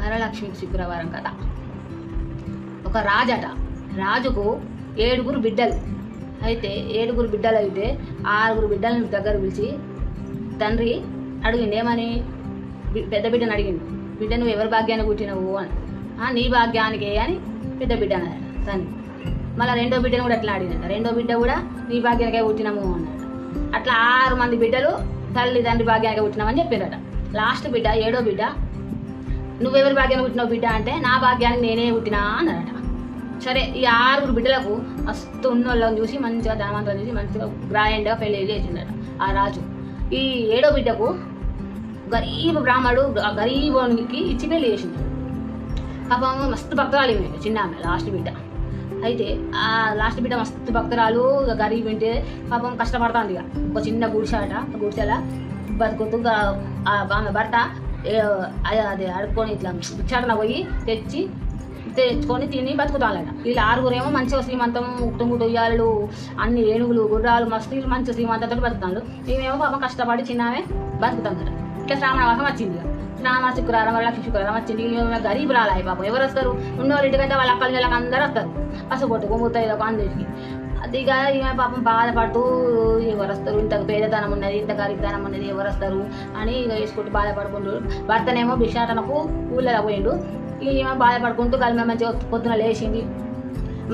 వరలక్ష్మికి శుక్రవారం కథ. ఒక రాజట, రాజుకు 7 బిడ్డలు. అయితే 7 బిడ్డలు అయితే 6 బిడ్డలను దగ్గర పిలిచి తండ్రి అడిగిండు, ఏమని? పెద్ద బిడ్డను అడిగిండు, బిడ్డ నువ్వు ఎవరి భాగ్యాన్ని పుట్టినవు అని. నీ భాగ్యానికే అని పెద్ద బిడ్డ అన్నాడు తండ్రి. మళ్ళీ రెండో బిడ్డను కూడా అట్లా అడిగిందట, రెండో బిడ్డ కూడా నీ భాగ్యానికే పుట్టినాము అన్నాడు. అట్లా 6 మంది బిడ్డలు తల్లి తండ్రి భాగ్యానికే పుట్టినామని చెప్పారట. లాస్ట్ బిడ్డ 7వ బిడ్డ, నువ్వెవరి భాగ్యాన్ని పుట్టినావు బిడ్డ అంటే నా భాగ్యానికి నేనే పుట్టినా అన్నాడట. సరే, ఈ 6 బిడ్డలకు మస్తు ఉన్నోళ్ళని చూసి మంచిగా ధనవంతులను చూసి మంచిగా గ్రాండ్గా పెళ్ళి చేసిండట ఆ రాజు. ఈ 7వ బిడ్డకు గరీబ్ బ్రాహ్మడు గరీబోనికి ఇచ్చి పెళ్ళి చేసిండు. పాపం మస్తు భక్తురాలు చిన్న ఆమె లాస్ట్ బిడ్డ. అయితే ఆ లాస్ట్ బిడ్డ మస్తు భక్తురాలు, గరీబ్ అంటే పాపం కష్టపడుతుంది. ఇక ఒక చిన్న గుడిసెట, గుడిసెల బతుకుతూ ఆమె భర్త అది అడుక్కొని ఇట్లా భిక్షాటన పోయి తెచ్చుకొని తిని బతుకుతాడట. వీళ్ళు 6 ఏమో మంచిగా శ్రీమంతం, ఉట్టుముడు ఉయ్యాలు, అన్ని ఏనుగులు, గుర్రాలు, మస్తు మంచి శ్రీమంతంతో బతుకుతాడు. ఈమెమో పాపం కష్టపడి చిన్నమే బతుకుతాడు. ఇట్లా శ్రావణ మాసం వచ్చింది. శ్రావణ శుక్రవారం, వరలక్ష్మి శుక్రవారం వచ్చింది. గరీబ్ రాలాయి పాపం. ఎవరు వస్తారు? ఉన్నవాళ్ళు ఇంటికంటే వాళ్ళ అక్కల నెలకు అందరూ వస్తారు. పసుపొట్టు కొమ్ముతాయి అందరికి. అది ఇక ఈమె పాపం బాధపడుతూ ఎవరు వస్తారు, ఇంత పేదతనం ఉన్నది, ఇంత గరీబతనం ఉన్నది, ఎవరు వస్తారు అని ఇక వేసుకుంటూ బాధపడుకుంటూ, భర్తనేమో భిక్షాటనకు ఊళ్ళలో పోయిండు. ఈమె బాధపడుకుంటూ కలిసి మంచిగా పొద్దున లేచింది,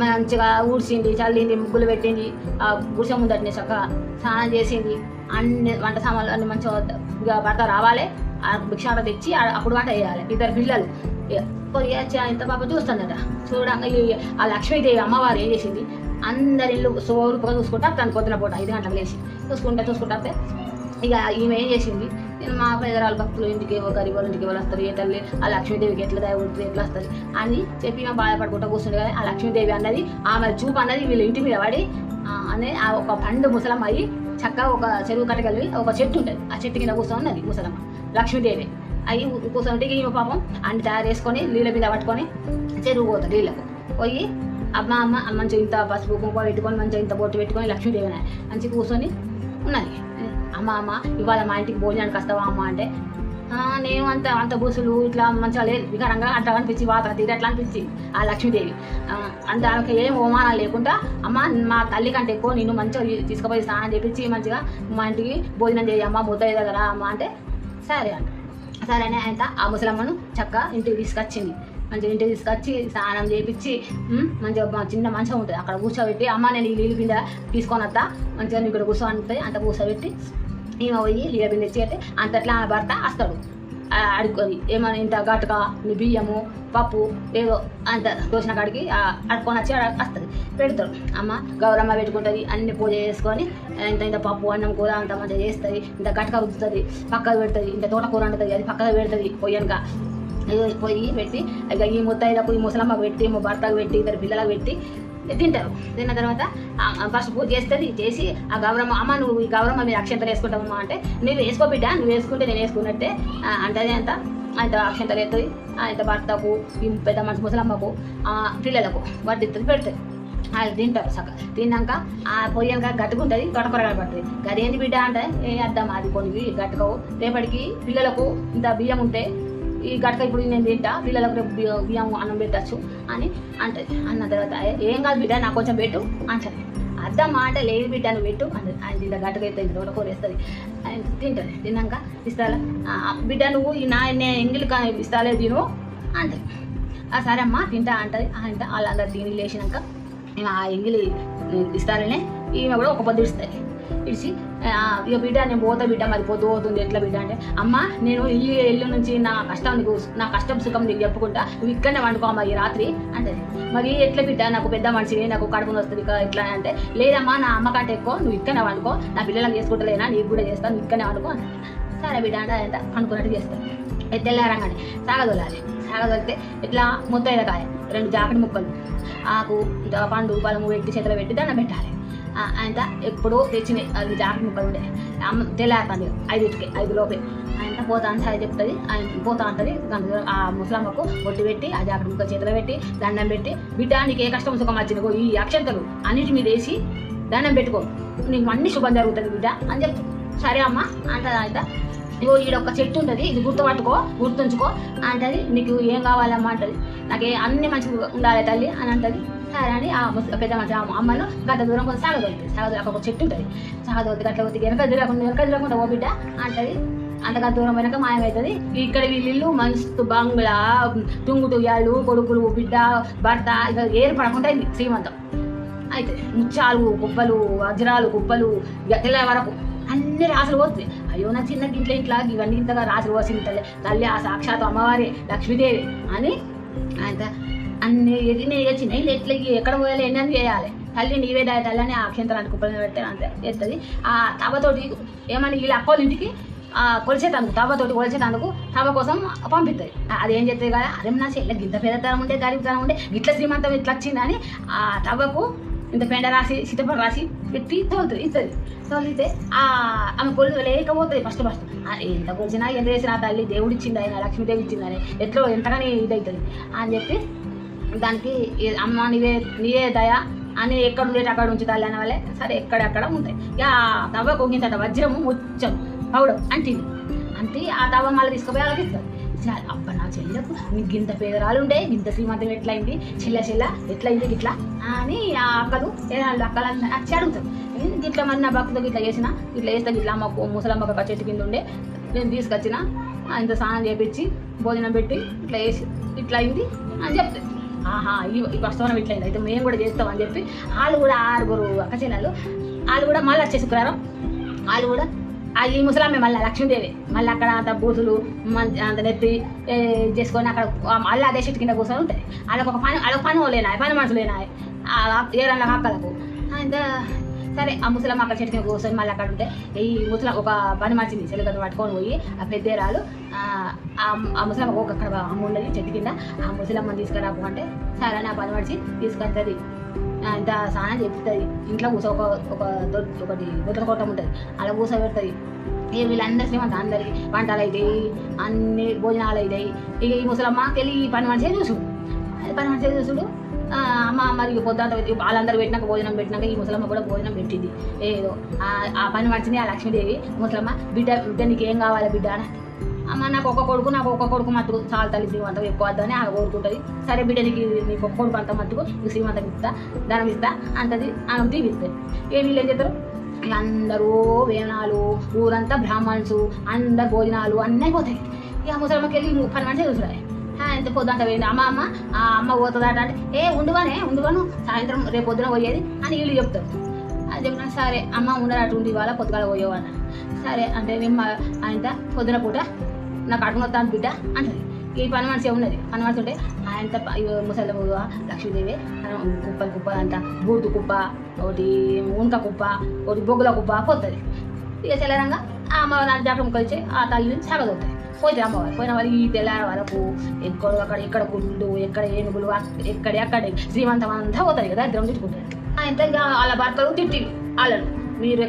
మంచిగా ఊడ్చింది, చల్లింది, ముగ్గులు పెట్టింది, ఆ గుడిసె ముందటిని చక్కగా స్నానం చేసింది, అన్ని వంట సామాన్లు అన్ని మంచిగా ఇక భర్త రావాలి, ఆ భిక్షాట తెచ్చి అప్పుడు వంట వేయాలి. 2 పిల్లలు పోయి ఇంత పాప చూస్తుందట. చూడంగా ఆ లక్ష్మీదేవి అమ్మవారు ఏం చేసింది, అందరి ఇల్లు సోరుగా చూసుకుంటా తను పొద్దున పూట 5 గంటలకు లేచి చూసుకుంటే ఇక ఈమె ఏం చేసింది, మా పేదరాలు భక్తులు ఇంటికి గరీబ్ వాళ్ళ ఇంటికి వాళ్ళు వస్తారు, ఏ తల్లి ఆ లక్ష్మీదేవికి ఎట్లా దయ ఉంటుంది, ఎట్లా వస్తుంది అని చెప్పి మేము బాధపడుకుంటూ కూర్చుండే. కానీ ఆ లక్ష్మీదేవి అన్నది, ఆమె చూపు అన్నది వీళ్ళ ఇంటి మీద పడి అనే ఆ ఒక పండు ముసలమ్మ అయ్యి చక్కగా ఒక చెరువు కట్టగలిగి ఒక చెట్టు ఉంటుంది, ఆ చెట్టు కింద కూర్చొని ఉన్నది ముసలమ్మ లక్ష్మీదేవి. అవి కూర్చొని ఈమె పాపం అన్ని తయారు చేసుకొని నీళ్ళ మీద పట్టుకొని చెరువు పోతాడు. నీళ్ళకు పోయి అమ్మ మంచిగా ఇంత పసుపు కుంకుమ పెట్టుకొని మంచిగా ఇంత బొట్టు పెట్టుకొని లక్ష్మీదేవి మంచిగా కూర్చొని ఉన్నది. అమ్మ ఇవాళ మా ఇంటికి భోజనానికి వస్తావా అమ్మ అంటే, నేను అంత బూసులు ఇట్లా మంచిగా లేదు, వికారంగా అట్లా అనిపించి వాత తీరు అట్లా అనిపించి ఆ లక్ష్మీదేవి అంత ఆమెకి ఏం అవమానాలు లేకుండా, అమ్మ మా తల్లి కంటే ఎక్కువ నేను మంచిగా తీసుకుపోయి స్నానం చేపించి మంచిగా మా ఇంటికి భోజనం చేయమ్మా, ముద్దయ్య దగ్గర అమ్మ అంటే సరే అంట. సరేనే ఆయన ఆ ముసలమ్మను చక్కగా ఇంటికి తీసుకొచ్చింది. మంచిగా ఇంటికి తీసుకొచ్చి స్నానం చేయించి మంచిగా చిన్న మంచం ఉంటుంది అక్కడ కూర్చోబెట్టి, అమ్మ నేను ఈ నీళ్ళు బిందె తీసుకొని వస్తా, మంచిగా ఇక్కడ కూర్చోంటుంది అంత కూర్చోబెట్టి ఈమె పోయి నీళ్ళ బిందె ఇచ్చి అయితే అంతట్లా ఆమె భర్త వస్తాడు అడుక్కొని, ఏమైనా ఇంత గటుక బియ్యము పప్పు ఏదో అంత దోసిన కాడికి అడుక్కొని వచ్చి వస్తుంది, పెడతాడు. అమ్మ గౌరమ్మ పెట్టుకుంటుంది, అన్ని పూజ చేసుకొని ఇంత పప్పు అన్నం కూర అంత మంచిగా చేస్తుంది, ఇంత గటుక రుద్దుతుంది, పక్కకు పెడుతుంది, ఇంత తోటకూర ఉంటుంది అది పక్కకు పెడుతుంది. పొయ్యనుక పొయ్యి పెట్టి ఇక ఈ ముత్తైదకు ఈ ముసలమ్మ పెట్టి మా భర్తకు పెట్టి 2 పిల్లలకు పెట్టి తింటారు. తిన్న తర్వాత ఫస్ట్ పూజ చేస్తుంది. చేసి ఆ గౌరమ్మ, అమ్మ నువ్వు ఈ గౌరమ్మ మీరు అక్షంతలు వేసుకుంటావమ్మా అంటే, నువ్వు వేసుకో బిడ్డ, నువ్వు వేసుకుంటే నేను వేసుకున్నట్టే అంటే అంత అక్షంతలు వేస్తుంది. అంత భర్తకు ఈ పెద్ద మనిషి ముసలమ్మకు పిల్లలకు వడ్డిస్తుంది, పెడుతుంది. అది తింటారు సగం. తిన్నాక ఆ పొయ్యక గట్టుకుంటుంది, తొటకూరగా పడుతుంది. గదేంటి బిడ్డ అంటే, ఏ అర్థం అది కొన్ని గట్టుకోవు, రేపటికి పిల్లలకు ఇంత బియ్యం ఉంటే ఈ గట్క ఇప్పుడు నేను తింటా, పిల్లలకు రేపు బియ్యం అన్నం పెట్టచ్చు అని అంటది. అన్న తర్వాత ఏం కాదు బిడ్డ నాకు కొంచెం పెట్టు అంటది. అర్థం మాట లేదు బిడ్డ నువ్వు పెట్టు అంటది. ఆయన ఇంత గట్టుకు అవుతుంది, తోటకూర వేస్తుంది, ఆయన తింటుంది. తిన్నాక ఇస్తారా బిడ్డ నువ్వు నేను ఎంగిలి ఇస్తాలే తిను అంటది. సరే అమ్మ తింటా అంటది. అంటే వాళ్ళందరూ తిని లేచినాక ఆ ఎంగిలి ఇస్తారనే ఈమె కూడా ఒక పొద్దు ఇస్తుంది. ఇడిచి ఇక బిడ్డ నేను పోతా బిడ్డ, మరి పొద్దు పోతుంది ఎట్లా బిడ్డ అంటే, అమ్మ నేను ఈ ఇల్లు నుంచి నా కష్టం సుఖం నీకు చెప్పుకుంటా, నువ్వు ఇక్కడనే వండుకోమ్మా ఈ రాత్రి అంటే, మరి ఎట్లా బిడ్డ నాకు పెద్ద మనిషిని నాకు కడుపుని వస్తుంది ఎట్లా అంటే, లేదమ్మా నా అమ్మ కంటే ఎక్కువ నువ్వు ఇక్కడనే వండుకో, నా పిల్లలకు చేసుకుంటలేనా నీకు కూడా చేస్తాను, నువ్వు ఇక్కడనే వండుకో అంటే, సరే బిడ్డ అంటే అంత అనుకున్నట్టు చేస్తాను. తెల్లారంగానే సాగదొలాలి. సాగదొలితే ఇట్లా ముత్తైదకాయ 2 జాకెట్ ముక్కలు ఆకు పండు పలము పెట్టి చేతిలో పెట్టి దండం పెట్టాలి. ఆయన ఎప్పుడూ తెచ్చినాయి అది జాకెట్ ముక్కలు ఉండే తెల్లారుతుంది 5 లోపే ఆయన పోతా అంటే అది చెప్తుంది. ఆయన పోతా ఉంటుంది. ఆ ముసలమ్మకు బొట్టు పెట్టి ఆ జాకెట్ ముక్కలు చేతిలో పెట్టి దండం పెట్టి, బిడ్డ నీకు ఏ కష్టం సుఖం వచ్చిందో ఈ అక్షంతలు అన్నిటి మీద వేసి దండం పెట్టుకో, నీకు అన్ని శుభం జరుగుతుంది బిడ్డ అని చెప్తాను. సరే అమ్మ అంటే ఆయన ఇగో ఈడ ఒక చెట్టు ఉంటుంది, ఇది గుర్తుంచుకో అంటది. నీకు ఏం కావాలమ్మా అంటది. నాకు అన్ని మంచిగా ఉండాలి తల్లి అని అంటది. సరే అని ఆ పెద్ద మనిషి అమ్మను గంట దూరం కొంచెం సాగదోలుతుంది. అక్కడ ఒక చెట్టు ఉంటుంది, సాగదోలుతుంది. గట్ల పోతే వెనక తిరగకుండా ఓ బిడ్డ అంటది. అంతగా దూరం వెనక మాయమవుతుంది. ఇక్కడ వీళ్ళు మస్తు బంగ్లా, టుంగుటుయాళ్ళు, కొడుకులు, బిడ్డ, భర్త ఇక ఏర్పడకుండా అయింది శ్రీమంతం. అయితే ముత్యాలు కుప్పలు, వజ్రాలు కుప్పలు, తెల్ల వరకు అన్ని రాసులు పోతుంది. అయ్యో నా చిన్న ఇంట్లో ఇవన్నీ ఇంతగా రాసులు పోసింది తల్లి ఆ సాక్షాత్ అమ్మవారి లక్ష్మీదేవి అని అంత అన్ని చిన్న ఎట్లా ఎక్కడ పోయాలి ఎన్ని చేయాలి తల్లి నీవే తల్లి అని ఆ అక్షంతరాన్ని కుప్పలు పెడితే అంతే చేస్తుంది. ఆ తవ్వతోటి ఏమని వీళ్ళ అక్కోళ్ళ ఇంటికి కొలిచేటందుకు తవ్వతోటి కొలిచేటందుకు తవ్వ కోసం పంపిస్తుంది. అదేం చెప్తుంది కదా, అదే నా చెల్లె గింత పేదతనం ఉంటే గరీబతనం ఉంటే ఇట్లా శ్రీమంతం ఇట్లా వచ్చిందని ఆ తవ్వకు ఇంత పెండ రాసి సీతపండు రాసి పెట్టి తోలుతుంది, ఇస్తుంది. తోలితే ఆమె కొలు లేకపోతుంది. ఫస్ట్ ఎంత కొలిచినా ఎంత చేసినా తల్లి దేవుడు ఇచ్చింది, ఆయన లక్ష్మీదేవి ఇచ్చిందని ఎట్లో ఎంతగానే ఇదవుతుంది అని చెప్పి దానికి అమ్మ నీవే దయ అని ఎక్కడ ఉండేటి అక్కడ ఉంచుతాలి అనే వాళ్ళే. సరే ఎక్కడెక్కడ ఉంటాయి. ఇక తవ్వ కొంగింతట వజ్రము ముచ్చం పౌడం అంటే ఆ తవ్వ మళ్ళీ తీసుకుపోయి వాళ్ళకి ఇస్తారు. అబ్బా నా చెల్లెకు నీకు ఇంత పేదరాలు ఉండే ఇంత శ్రీమంతం ఎట్లయింది, చెల్ల ఎట్లయింది ఇట్లా అని ఆ అక్కలు అక్కలు వచ్చి అడుగుతారు. ఇట్లా మరి నా భక్తులకు ఇట్లా చేసిన ఇట్లా వేస్తే ఇట్లా అమ్మ ముసలమ్మ ఒక చెట్టు కింద ఉండే నేను తీసుకొచ్చిన ఇంత స్నానం చేపించి భోజనం పెట్టి ఇట్లా వేసి ఇట్లా అయింది అని చెప్తారు. ఈ ప్రస్తుతం ఇట్లయింది, అయితే మేము కూడా చేస్తాం అని చెప్పి వాళ్ళు కూడా 6 అక్క చెల్లెలు వాళ్ళు కూడా మళ్ళీ వచ్చే శుక్రవారం వాళ్ళు కూడా ఈ ముసలామె మళ్ళీ లక్ష్మీదేవి మళ్ళీ అక్కడ అంత బూతులు అంత నెత్తి చేసుకొని అక్కడ మళ్ళీ అదే చెట్టు కింద కూర్చొని ఉంటుంది. వాళ్ళకి పని లేనాయి, పని మనుషులు లేనాయి ఏరన్న అక్కలకు. అంత సరే ఆ ముసలమ్మ అక్కడ చెట్టు కింద కూర్చొని మళ్ళీ అక్కడ ఉంటే ఈ ఒక పని మనిషిని చెలుగను పట్టుకొని పోయి ఆ పెద్దరాలు ఆ ముసలమ్మ అక్కడ అమ్మ ఉండదు చెట్టు కింద, ఆ ముసలమ్మని తీసుకురాకు అంటే సరే అని ఆ పని మనిషి తీసుకొస్తుంది. ఇంత స్నానం చెప్తుంది. ఇంట్లో ఒకటి బుద్ధ కొట్టం ఉంటుంది, అలా కూర్చోబెడుతుంది. ఇక వీళ్ళందరూ శ్రీమంతం అందరికి వంటలు అవుతాయి, అన్ని భోజనాలు అవుతాయి. ఇక ఈ ముసలమ్మకి వెళ్ళి పని మనిషి చూసుడు అమ్మ మరి పొద్దుంత వాళ్ళందరూ పెట్టినాక భోజనం పెట్టినాక ఈ ముసలమ్మ కూడా భోజనం పెట్టింది. ఏదో ఆ పని మనిషిని ఆ లక్ష్మీదేవి ముసలమ్మ బిడ్డ నీకు ఏం కావాలి బిడ్డ అని అమ్మ నాకు ఒక కొడుకు మట్టుకు చాలా తల్లి శ్రీమంతం ఎక్కువ వద్దని ఆమె కోరుకుంటుంది. సరే బిడ్డ నీకు ఒక కొడుకు అంత మట్టుకు నీకు శ్రీమంతం ఇస్తా ధనం ఇస్తా అంటది. ఆమె తీపిస్తుంది. వీళ్ళు ఏం చేస్తారు, అందరూ వేనాలు ఊరంతా బ్రాహ్మణ్స్ అందరు భోజనాలు అన్నీ పోతాయి. ఇక ముసలమ్మకి వెళ్ళి 30 మంది చూసురాయి. ఎంత పొద్దుంత పోయింది అమ్మ పోతుందట అంటే ఉండువాను సాయంత్రం రేపు పొద్దున పోయేది అని వీళ్ళు చెప్తారు. అది చెప్పినా సరే అమ్మ ఉండరు ఉండి ఇవాళ పొద్దుగాల పోయేవాళ్ళ. సరే అంటే మేము ఆయన పొద్దున పూట నాకు అడుగుతాను బిడ్డ అంటది. ఈ పని మనిషి ఉన్నది, పని మనిషి ఉంటే ఆయన ముసలి లక్ష్మీదేవి కుప్పలు అంట బూతు కుప్ప, ఒకటి ఉనక కుప్ప, ఒకటి బొగ్గుల కుప్ప పోతుంది. ఇక తెల్లరంగా ఆ అమ్మవారి జాతకం కలిసి ఆ తల్లిని సాగదవుతాయి. పోతే అమ్మవారు పోయిన వాళ్ళు ఈ తెల్లార వరకు ఎక్కడ గుళ్ళు ఎక్కడ ఏనుగులు ఎక్కడ శ్రీమంతం అంతా పోతుంది కదా, దరిద్రం తిట్టుకుంటారు. ఆయన వాళ్ళ భర్తలు తిట్టి వాళ్ళను మీరు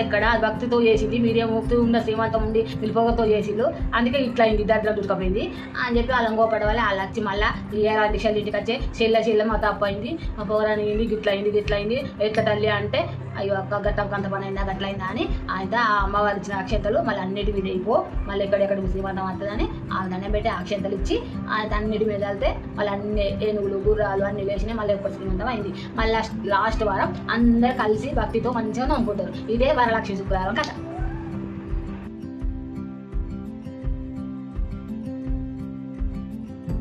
ఎక్కడ భక్తితో చేసింది, మీరేం ముక్తి ఉన్న శ్రీమంతం ఉండి నిలుపొగతో చేసిండు, అందుకే ఇట్లా అయింది దరిద్రం దుర్కపోయింది అని చెప్పి వాళ్ళని గోపడవాలి. వాళ్ళు వచ్చి మళ్ళీ ఏడాది చెల్లి ఇంటికి వచ్చి చెల్ల మా తప్పు అయింది, మా పౌరాన్ని అయింది గిట్ల అయింది ఎట్లా తల్లి అంటే అయ్యో అక్క గంత పని అయిందా గట్లయిందా అని ఆయన ఆ అమ్మవారు ఇచ్చిన అక్షంతలు మళ్ళీ అన్నిటి మీద అయిపో మళ్ళీ ఎక్కడెక్కడ శ్రీమంతం వస్తుందని ఆ దండం పెట్టి అక్షంతలు ఇచ్చి ఆయన అన్నిటి మీద వెళ్తే మళ్ళీ అన్ని ఏనుగులు గుర్రాలు అన్ని వేసినాయి. మళ్ళీ ఎప్పుడు శ్రీమంతం అయింది. మళ్ళీ లాస్ట్ వారం అందరు కలిసి భక్తితో మంచిగా నమ్ముకుంటారు. ఇదే వరలక్ష్మి శుక్రవారం కథ.